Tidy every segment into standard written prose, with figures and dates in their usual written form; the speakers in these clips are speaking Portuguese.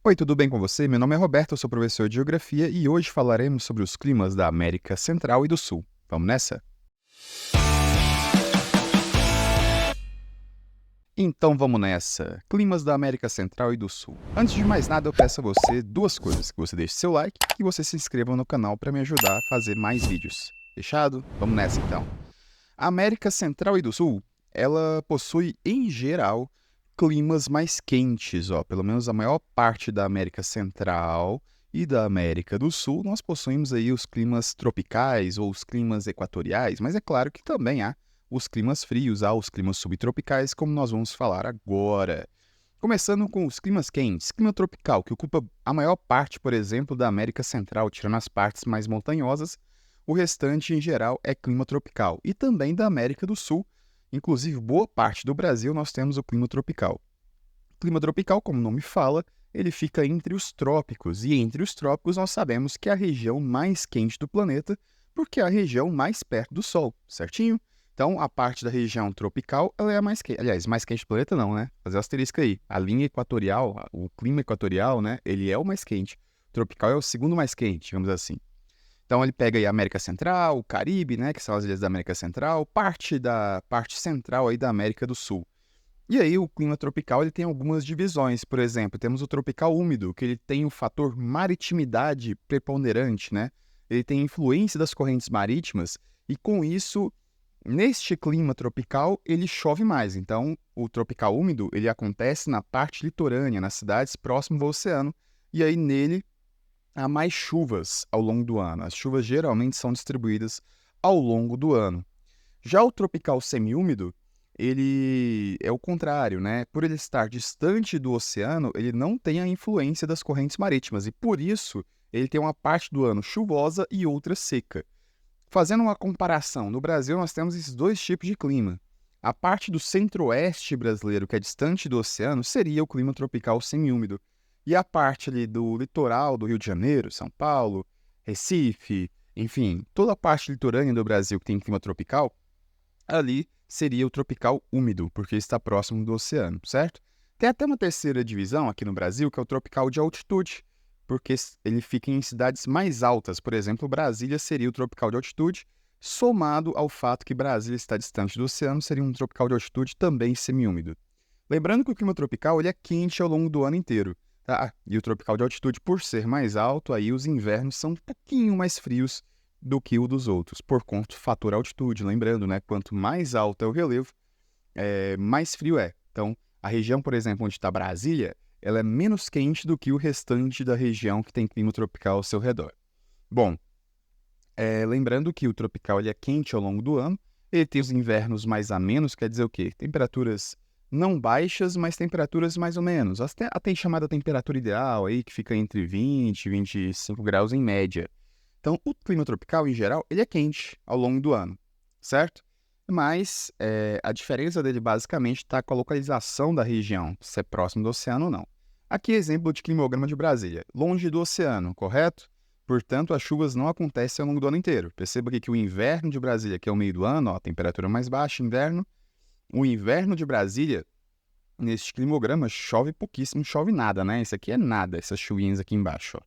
Oi, tudo bem com você? Meu nome é Roberto, eu sou professor de Geografia e hoje falaremos sobre os climas da América Central e do Sul. Vamos nessa? Então vamos nessa. Climas da América Central e do Sul. Antes de mais nada, eu peço a você duas coisas: que você deixe seu like e que você se inscreva no canal para me ajudar a fazer mais vídeos. Fechado? Vamos nessa então. A América Central e do Sul, ela possui, em geral, climas mais quentes, ó. Pelo menos a maior parte da América Central e da América do Sul, nós possuímos aí os climas tropicais ou os climas equatoriais, mas é claro que também há os climas frios, há os climas subtropicais, como nós vamos falar agora. Começando com os climas quentes, clima tropical, que ocupa a maior parte, por exemplo, da América Central, tirando as partes mais montanhosas. O restante, em geral, é clima tropical. E também da América do Sul, inclusive boa parte do Brasil, nós temos o clima tropical. O clima tropical, como o nome fala, ele fica entre os trópicos. E entre os trópicos nós sabemos que é a região mais quente do planeta, porque é a região mais perto do Sol, certinho? Então, a parte da região tropical, ela é a mais quente. Aliás, mais quente do planeta não, né? Fazer o asterisco aí. A linha equatorial, o clima equatorial, né? Ele é o mais quente. O tropical é o segundo mais quente, digamos assim. Então ele pega aí a América Central, o Caribe, né, que são as ilhas da América Central, parte central aí da América do Sul. E aí o clima tropical ele tem algumas divisões, por exemplo, temos o tropical úmido, que ele tem o fator maritimidade preponderante, né? Ele tem influência das correntes marítimas e com isso, neste clima tropical, ele chove mais. Então, o tropical úmido, ele acontece na parte litorânea, nas cidades próximas ao oceano, e aí nele há mais chuvas ao longo do ano. As chuvas geralmente são distribuídas ao longo do ano. Já o tropical semiúmido, ele é o contrário, né? Por ele estar distante do oceano, ele não tem a influência das correntes marítimas e por isso ele tem uma parte do ano chuvosa e outra seca. Fazendo uma comparação, no Brasil nós temos esses dois tipos de clima. A parte do centro-oeste brasileiro, que é distante do oceano, seria o clima tropical semiúmido. E a parte ali do litoral do Rio de Janeiro, São Paulo, Recife, enfim, toda a parte litorânea do Brasil que tem clima tropical, ali seria o tropical úmido, porque está próximo do oceano, certo? Tem até uma terceira divisão aqui no Brasil, que é o tropical de altitude, porque ele fica em cidades mais altas. Por exemplo, Brasília seria o tropical de altitude, somado ao fato que Brasília está distante do oceano, seria um tropical de altitude também semiúmido. Lembrando que o clima tropical ele é quente ao longo do ano inteiro, tá? E o tropical de altitude, por ser mais alto, aí os invernos são um pouquinho mais frios do que o dos outros, por conta do fator altitude. Lembrando, né, quanto mais alto é o relevo, mais frio é. Então, a região, por exemplo, onde está Brasília, ela é menos quente do que o restante da região que tem clima tropical ao seu redor. Bom, lembrando que o tropical ele é quente ao longo do ano, ele tem os invernos mais amenos, quer dizer o quê? Temperaturas não baixas, mas temperaturas mais ou menos. Até chamada temperatura ideal, aí, que fica entre 20 e 25 graus em média. Então, o clima tropical, em geral, ele é quente ao longo do ano, certo? Mas a diferença dele basicamente está com a localização da região, se é próximo do oceano ou não. Aqui, exemplo de climograma de Brasília, longe do oceano, correto? Portanto, as chuvas não acontecem ao longo do ano inteiro. Perceba aqui que o inverno de Brasília, que é o meio do ano, ó, temperatura mais baixa, inverno. O inverno de Brasília, neste climograma, chove pouquíssimo, chove nada, né? Isso aqui é nada, essas chuvinhas aqui embaixo, ó.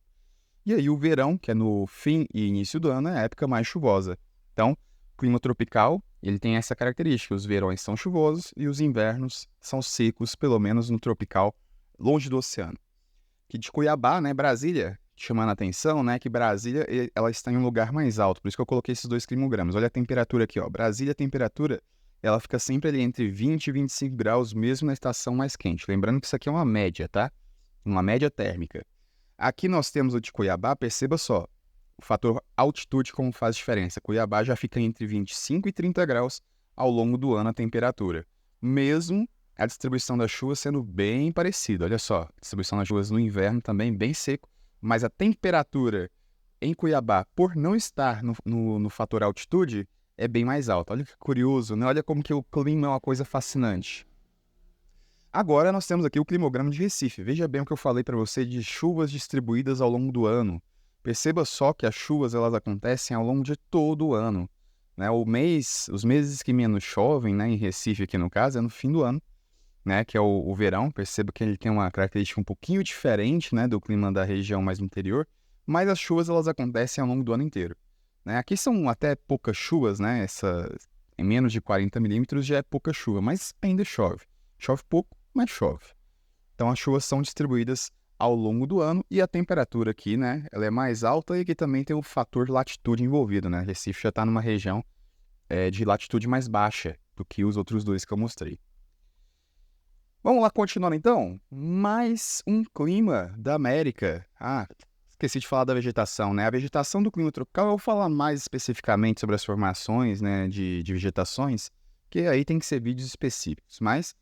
E aí o verão, que é no fim e início do ano, é a época mais chuvosa. Então, clima tropical, ele tem essa característica. Os verões são chuvosos e os invernos são secos, pelo menos no tropical, longe do oceano. Que de Cuiabá, né, Brasília, chamando a atenção, né, que Brasília ela está em um lugar mais alto. Por isso que eu coloquei esses dois climogramas. Olha a temperatura aqui, ó. Brasília, a temperatura, ela fica sempre ali entre 20 e 25 graus, mesmo na estação mais quente. Lembrando que isso aqui é uma média, tá? Uma média térmica. Aqui nós temos o de Cuiabá, perceba só, o fator altitude como faz diferença. Cuiabá já fica entre 25 e 30 graus ao longo do ano a temperatura. Mesmo a distribuição das chuvas sendo bem parecida. Olha só, a distribuição das chuvas no inverno também bem seco, mas a temperatura em Cuiabá, por não estar no fator altitude, é bem mais alta. Olha que curioso, né? Olha como que o clima é uma coisa fascinante. Agora nós temos aqui o climograma de Recife. Veja bem o que eu falei para você de chuvas distribuídas ao longo do ano. Perceba só que as chuvas elas acontecem ao longo de todo o ano, né? Os meses que menos chovem, né, em Recife aqui no caso, é no fim do ano. né, que é o verão. Perceba que ele tem uma característica um pouquinho diferente, né, do clima da região mais interior, mas as chuvas elas acontecem ao longo do ano inteiro, né? Aqui são até poucas chuvas, né? Em menos de 40 milímetros já é pouca chuva, mas ainda chove. Chove pouco, mas chove. Então as chuvas são distribuídas ao longo do ano e a temperatura aqui, né, ela é mais alta e aqui também tem o fator latitude envolvido, né? Recife já está numa região de latitude mais baixa do que os outros dois que eu mostrei. Vamos lá, continuando então. Mais um clima da América. Esqueci de falar da vegetação, né? A vegetação do clima tropical, eu vou falar mais especificamente sobre as formações, né, de vegetações, que aí tem que ser vídeos específicos. Mas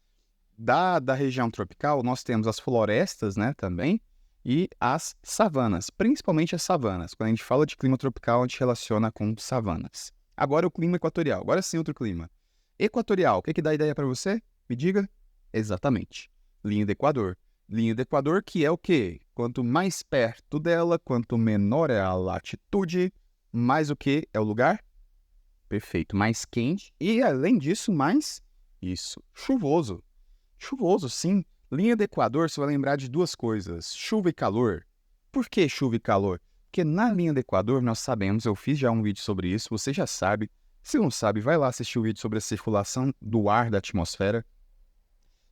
da região tropical, nós temos as florestas, né, também, e as savanas, principalmente as savanas. Quando a gente fala de clima tropical, a gente relaciona com savanas. Agora o clima equatorial, agora sim outro clima. Equatorial, o que dá ideia para você? Me diga. Exatamente. Linha do Equador. Linha do Equador que é o quê? Quanto mais perto dela, quanto menor é a latitude, mais o quê? É o lugar? Perfeito. Mais quente e, além disso, mais, chuvoso. Chuvoso, sim. Linha do Equador, você vai lembrar de duas coisas: chuva e calor. Por que chuva e calor? Porque na linha do Equador, nós sabemos, eu fiz já um vídeo sobre isso, você já sabe. Se não sabe, vai lá assistir o vídeo sobre a circulação do ar da atmosfera,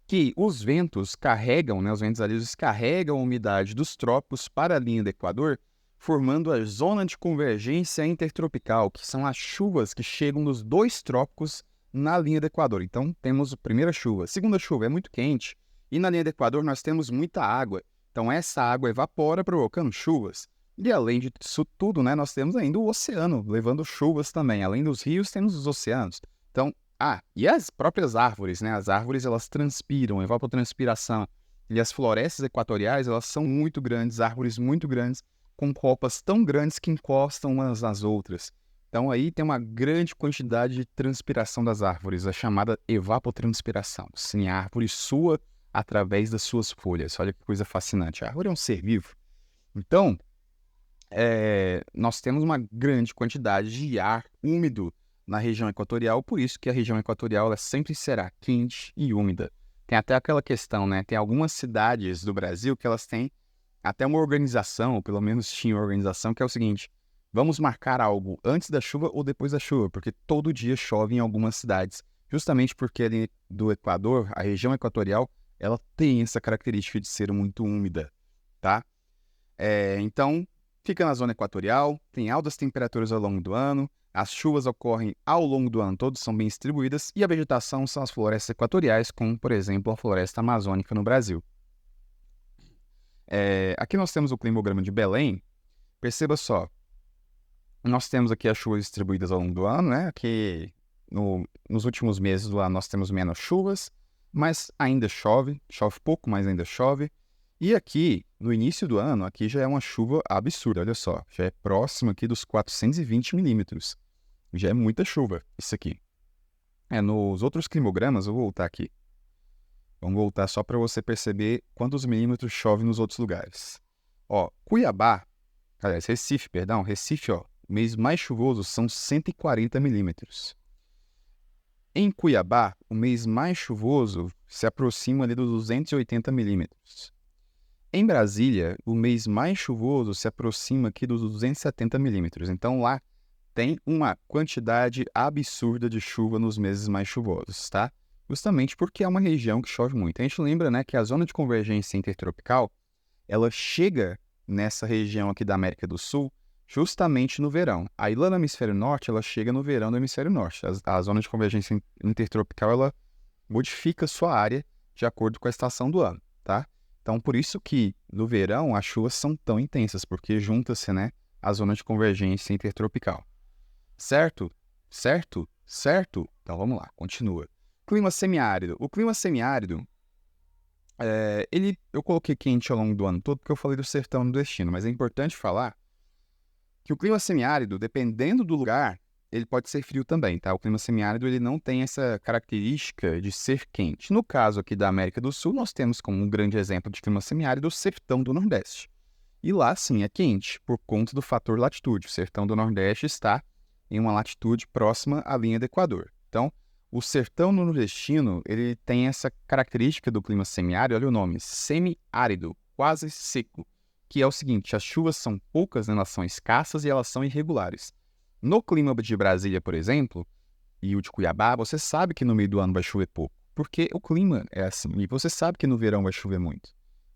que os ventos carregam, né, os ventos alisios carregam a umidade dos trópicos para a linha do Equador, formando a zona de convergência intertropical, que são as chuvas que chegam nos dois trópicos na linha do Equador. Então, temos a primeira chuva. Segunda chuva é muito quente, e na linha do Equador nós temos muita água. Então, essa água evapora, provocando chuvas. E além disso tudo, né, nós temos ainda o oceano, levando chuvas também. Além dos rios, temos os oceanos. Então, e as próprias árvores, né? As árvores, elas transpiram, evapotranspiração. E as florestas equatoriais, elas são muito grandes, árvores muito grandes, com copas tão grandes que encostam umas nas outras. Então, aí tem uma grande quantidade de transpiração das árvores, a chamada evapotranspiração. Sim, a árvore sua através das suas folhas. Olha que coisa fascinante. A árvore é um ser vivo. Então, nós temos uma grande quantidade de ar úmido na região equatorial, por isso que a região equatorial ela sempre será quente e úmida. Tem até aquela questão, né? Tem algumas cidades do Brasil que elas têm até uma organização, ou pelo menos tinha uma organização, que é o seguinte: vamos marcar algo antes da chuva ou depois da chuva, porque todo dia chove em algumas cidades, justamente porque ali do Equador, a região equatorial, ela tem essa característica de ser muito úmida, tá? Então, fica na zona equatorial, tem altas temperaturas ao longo do ano, as chuvas ocorrem ao longo do ano todo, são bem distribuídas, e a vegetação são as florestas equatoriais, como, por exemplo, a floresta amazônica no Brasil. Aqui nós temos o climograma de Belém. Perceba só, nós temos aqui as chuvas distribuídas ao longo do ano, né? Aqui nos últimos meses do ano nós temos menos chuvas, mas ainda chove pouco, mas ainda chove. E aqui, no início do ano, aqui já é uma chuva absurda, olha só, já é próximo aqui dos 420 milímetros. Já é muita chuva, isso aqui. Nos outros climogramas, eu vou voltar aqui. Vamos voltar só para você perceber quantos milímetros chove nos outros lugares. Recife, ó, o mês mais chuvoso são 140 milímetros. Em Cuiabá, o mês mais chuvoso se aproxima ali dos 280 milímetros. Em Brasília, o mês mais chuvoso se aproxima aqui dos 270 milímetros. Então, lá tem uma quantidade absurda de chuva nos meses mais chuvosos, tá? Justamente porque é uma região que chove muito. A gente lembra, né, que a zona de convergência intertropical, ela chega nessa região aqui da América do Sul justamente no verão. Aí lá no hemisfério norte, ela chega no verão do hemisfério norte. A zona de convergência intertropical, ela modifica sua área de acordo com a estação do ano, tá? Então, por isso que no verão as chuvas são tão intensas, porque junta-se, né, a zona de convergência intertropical. Certo? Certo? Certo? Então, vamos lá, continua. Clima semiárido. O clima semiárido, eu coloquei quente ao longo do ano todo porque eu falei do sertão no destino, mas é importante falar que o clima semiárido, dependendo do lugar, ele pode ser frio também, tá? O clima semiárido, ele não tem essa característica de ser quente. No caso aqui da América do Sul, nós temos como um grande exemplo de clima semiárido o sertão do Nordeste. E lá, sim, é quente, por conta do fator latitude. O sertão do Nordeste está em uma latitude próxima à linha do Equador. Então, O sertão nordestino, ele tem essa característica do clima semiárido, olha o nome, semiárido, quase seco, que é o seguinte, as chuvas são poucas, né, elas são escassas e elas são irregulares. No clima de Brasília, por exemplo, e o de Cuiabá, você sabe que no meio do ano vai chover pouco, porque o clima é assim, e você sabe que no verão vai chover muito.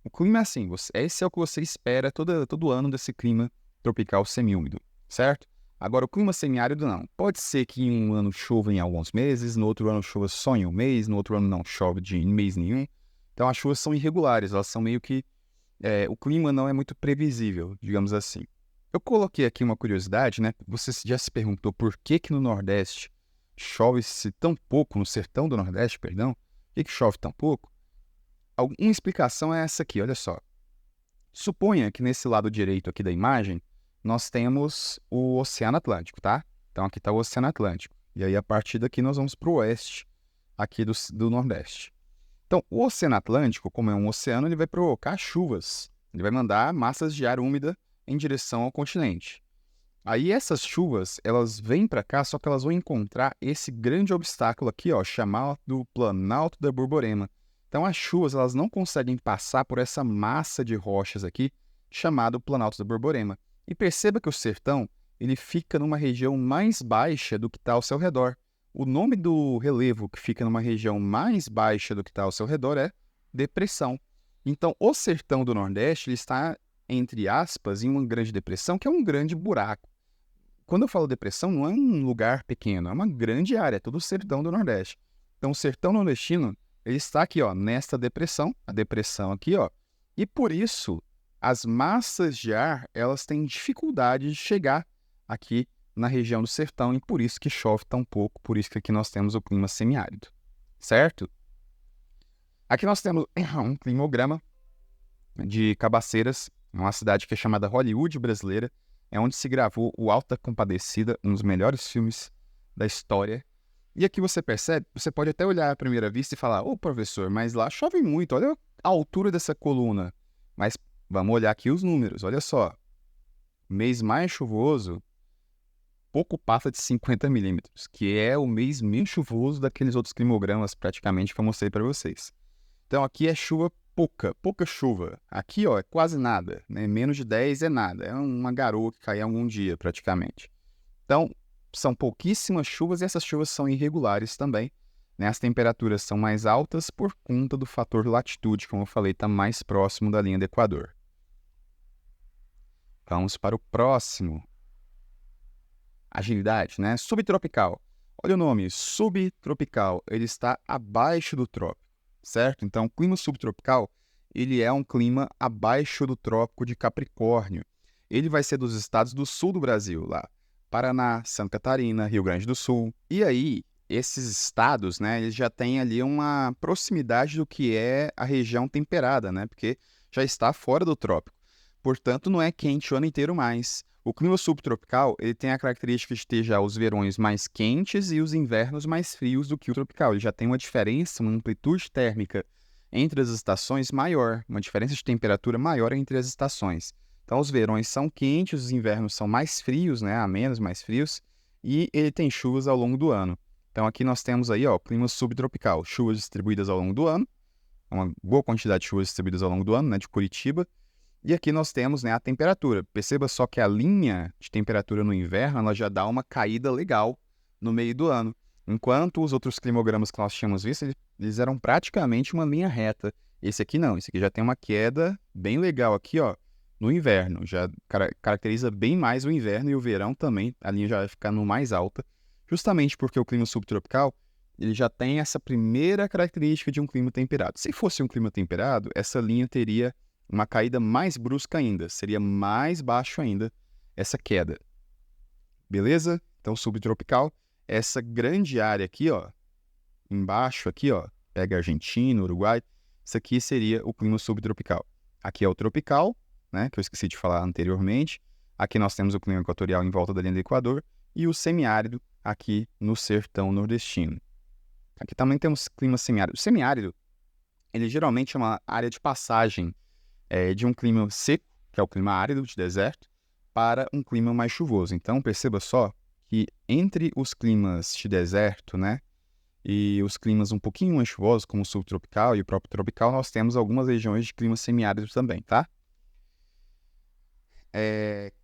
O clima é assim, esse é o que você espera todo ano desse clima tropical semiúmido, certo? Agora, o clima semiárido não. Pode ser que em um ano chova em alguns meses, no outro ano chova só em um mês, no outro ano não chove de mês nenhum. Então, as chuvas são irregulares, elas são meio que... o clima não é muito previsível, digamos assim. Eu coloquei aqui uma curiosidade, né? Você já se perguntou por que que no Nordeste chove-se tão pouco, no sertão do Nordeste, perdão, por que chove tão pouco? Uma explicação é essa aqui, olha só. Suponha que nesse lado direito aqui da imagem, nós temos o Oceano Atlântico, tá? Então aqui está o Oceano Atlântico. E aí a partir daqui nós vamos para o oeste, aqui do Nordeste. Então o Oceano Atlântico, como é um oceano, ele vai provocar chuvas. Ele vai mandar massas de ar úmida em direção ao continente. Aí essas chuvas, elas vêm para cá, só que elas vão encontrar esse grande obstáculo aqui, ó, chamado Planalto da Borborema. Então as chuvas, elas não conseguem passar por essa massa de rochas aqui, chamado Planalto da Borborema. E perceba que o sertão, ele fica numa região mais baixa do que está ao seu redor. O nome do relevo que fica numa região mais baixa do que está ao seu redor é depressão. Então o sertão do Nordeste, ele está, entre aspas, em uma grande depressão, que é um grande buraco. Quando eu falo depressão, não é um lugar pequeno, é uma grande área, é todo o sertão do Nordeste. Então, o sertão nordestino, ele está aqui, ó, nesta depressão, a depressão aqui, ó, e por isso, as massas de ar, elas têm dificuldade de chegar aqui na região do sertão, e por isso que chove tão pouco, por isso que aqui nós temos o clima semiárido, certo? Aqui nós temos um climograma de Cabaceiras, uma cidade que é chamada Hollywood brasileira, é onde se gravou o Auto da Compadecida, um dos melhores filmes da história. E aqui você percebe, você pode até olhar à primeira vista e falar, ô professor, mas lá chove muito, olha a altura dessa coluna. Mas vamos olhar aqui os números, olha só. Mês mais chuvoso, pouco passa de 50 milímetros, que é o mês menos chuvoso daqueles outros climogramas praticamente que eu mostrei para vocês. Então aqui é chuva pouca chuva. Aqui, ó, é quase nada, né? Menos de 10 é nada, é uma garoa que cai algum dia, praticamente. Então, são pouquíssimas chuvas e essas chuvas são irregulares também, né? As temperaturas são mais altas por conta do fator latitude, como eu falei, está mais próximo da linha do Equador. Vamos para o próximo. Agilidade, né? Subtropical. Olha o nome, subtropical, ele está abaixo do trópico, certo? Então, o clima subtropical, ele é um clima abaixo do trópico de Capricórnio. Ele vai ser dos estados do sul do Brasil, lá, Paraná, Santa Catarina, Rio Grande do Sul. E aí, esses estados, né, eles já têm ali uma proximidade do que é a região temperada, né? Porque já está fora do trópico. Portanto, não é quente o ano inteiro mais. O clima subtropical, ele tem a característica de ter já os verões mais quentes e os invernos mais frios do que o tropical. Ele já tem uma diferença, uma amplitude térmica entre as estações maior, uma diferença de temperatura maior entre as estações. Então, os verões são quentes, os invernos são mais frios, né, amenos, mais frios, e ele tem chuvas ao longo do ano. Então, aqui nós temos aí, ó, clima subtropical, chuvas distribuídas ao longo do ano, uma boa quantidade de chuvas distribuídas ao longo do ano, né, de Curitiba. E aqui nós temos, né, a temperatura. Perceba só que a linha de temperatura no inverno ela já dá uma caída legal no meio do ano. Enquanto os outros climogramas que nós tínhamos visto, eles eram praticamente uma linha reta. Esse aqui não, esse aqui já tem uma queda bem legal aqui, ó, no inverno. Já caracteriza bem mais o inverno e o verão também. A linha já vai ficar no mais alta, justamente porque o clima subtropical ele já tem essa primeira característica de um clima temperado. Se fosse um clima temperado, essa linha teria uma caída mais brusca ainda, seria mais baixo ainda essa queda. Beleza? Então, subtropical, essa grande área aqui, ó, embaixo aqui, ó, pega Argentina, Uruguai, isso aqui seria o clima subtropical. Aqui é o tropical, né, que eu esqueci de falar anteriormente. Aqui nós temos o clima equatorial em volta da linha do Equador e o semiárido aqui no sertão nordestino. Aqui também temos clima semiárido. O semiárido, ele geralmente é uma área de passagem de um clima seco, que é o clima árido de deserto, para um clima mais chuvoso. Então, perceba só que entre os climas de deserto, né, e os climas um pouquinho mais chuvosos, como o subtropical e o próprio tropical, nós temos algumas regiões de clima semiárido também, tá?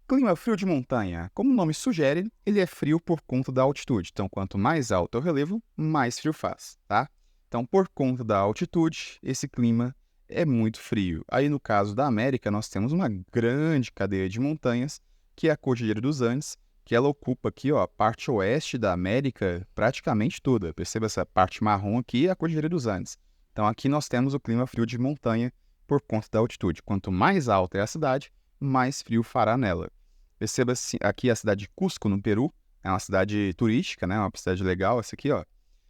Clima frio de montanha. Como o nome sugere, ele é frio por conta da altitude. Então, quanto mais alto é o relevo, mais frio faz, tá? Então, por conta da altitude, esse clima é muito frio. Aí, no caso da América, nós temos uma grande cadeia de montanhas, que é a Cordilheira dos Andes, que ela ocupa aqui, ó, a parte oeste da América praticamente toda. Perceba essa parte marrom aqui, é a Cordilheira dos Andes. Então, aqui nós temos o clima frio de montanha por conta da altitude. Quanto mais alta é a cidade, mais frio fará nela. Perceba aqui a cidade de Cusco, no Peru, é uma cidade turística, né? Uma cidade legal, essa aqui, ó.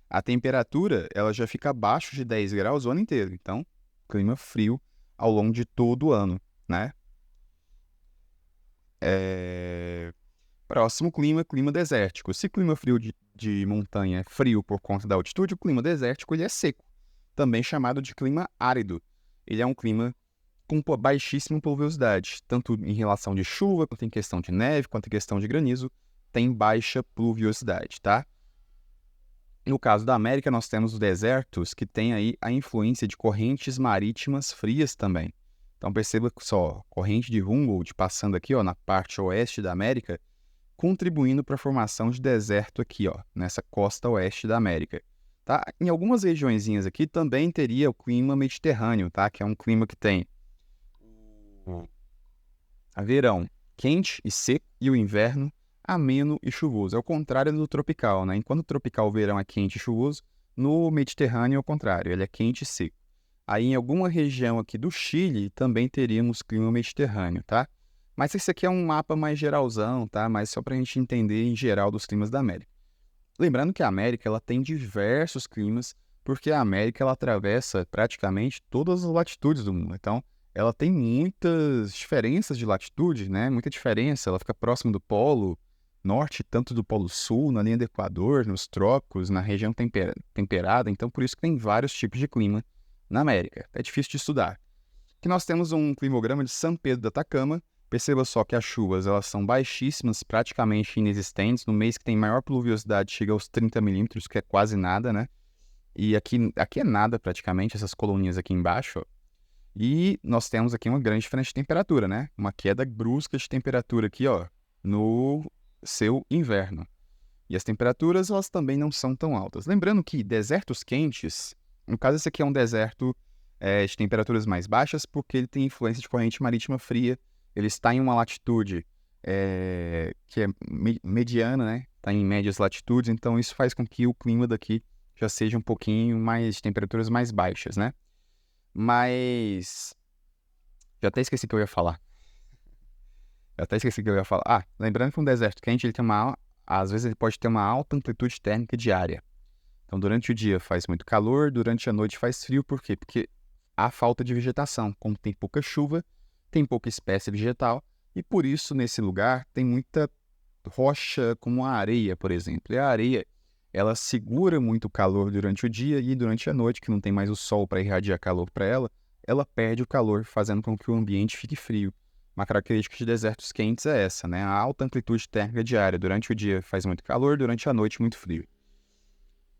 A temperatura, ela já fica abaixo de 10 graus o ano inteiro. Então, clima frio ao longo de todo o ano, né? Próximo clima, clima desértico. Se clima frio de montanha é frio por conta da altitude, o clima desértico ele é seco, também chamado de clima árido. Ele é um clima com baixíssima pluviosidade, tanto em relação de chuva, quanto em questão de neve, quanto em questão de granizo, tem baixa pluviosidade, tá? No caso da América, nós temos os desertos que têm aí a influência de correntes marítimas frias também. Então perceba só, corrente de Humboldt passando aqui, ó, na parte oeste da América, contribuindo para a formação de deserto aqui, ó, nessa costa oeste da América. Tá? Em algumas regiõezinhas aqui também teria o clima mediterrâneo, tá? Que é um clima que tem verão quente e seco e o inverno ameno e chuvoso. É o contrário do tropical, né? Enquanto o tropical o verão é quente e chuvoso, no Mediterrâneo é o contrário, ele é quente e seco. Aí em alguma região aqui do Chile também teríamos clima mediterrâneo, tá? Mas esse aqui é um mapa mais geralzão, tá? Mas só para a gente entender em geral dos climas da América. Lembrando que a América ela tem diversos climas, porque a América ela atravessa praticamente todas as latitudes do mundo. Então, ela tem muitas diferenças de latitude, né? Muita diferença. Ela fica próxima do Polo Norte, tanto do Polo Sul, na linha do Equador, nos trópicos, na região temperada. Então, por isso que tem vários tipos de clima na América. É difícil de estudar. Aqui nós temos um climograma de São Pedro do Atacama. Perceba só que as chuvas elas são baixíssimas, praticamente inexistentes. No mês que tem maior pluviosidade chega aos 30 milímetros, que é quase nada, né? E aqui é nada praticamente, essas coluninhas aqui embaixo, ó. E nós temos aqui uma grande diferença de temperatura, né? Uma queda brusca de temperatura aqui, ó, no seu inverno. E as temperaturas, elas também não são tão altas. Lembrando que desertos quentes, no caso esse aqui é um deserto de temperaturas mais baixas, porque ele tem influência de corrente marítima fria, ele está em uma latitude que é mediana, né? Está em médias latitudes, então isso faz com que o clima daqui já seja um pouquinho mais de temperaturas mais baixas, né? Mas já até esqueci o que eu ia falar. Lembrando que um deserto quente, ele tem às vezes ele pode ter uma alta amplitude térmica diária. Então, durante o dia faz muito calor, durante a noite faz frio. Por quê? Porque há falta de vegetação. Como tem pouca chuva, tem pouca espécie vegetal, e por isso, nesse lugar, tem muita rocha, como a areia, por exemplo. E a areia, ela segura muito calor durante o dia, e durante a noite, que não tem mais o sol para irradiar calor para ela, ela perde o calor, fazendo com que o ambiente fique frio. Uma característica de desertos quentes é essa, né? A alta amplitude térmica diária. Durante o dia faz muito calor, durante a noite muito frio.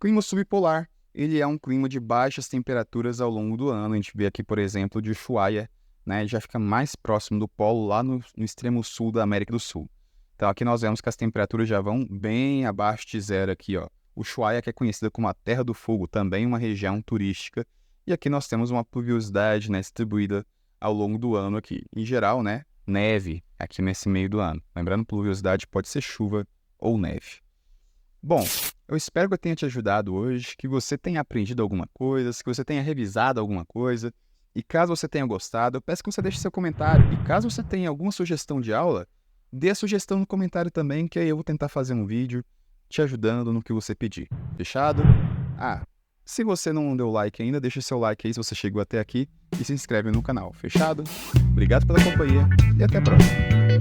Clima subpolar, ele é um clima de baixas temperaturas ao longo do ano. A gente vê aqui, por exemplo, de Ushuaia, né? Ele já fica mais próximo do polo, lá no extremo sul da América do Sul. Então aqui nós vemos que as temperaturas já vão bem abaixo de zero aqui, ó. Ushuaia, que é conhecida como a Terra do Fogo, também uma região turística. E aqui nós temos uma pluviosidade, né, distribuída ao longo do ano aqui. Em geral, né, neve aqui nesse meio do ano. Lembrando, pluviosidade pode ser chuva ou neve. Bom, eu espero que eu tenha te ajudado hoje, que você tenha aprendido alguma coisa, que você tenha revisado alguma coisa. E caso você tenha gostado, eu peço que você deixe seu comentário. E caso você tenha alguma sugestão de aula, dê a sugestão no comentário também, que aí eu vou tentar fazer um vídeo te ajudando no que você pedir. Fechado? Se você não deu like ainda, deixa seu like aí se você chegou até aqui e se inscreve no canal. Fechado? Obrigado pela companhia e até a próxima.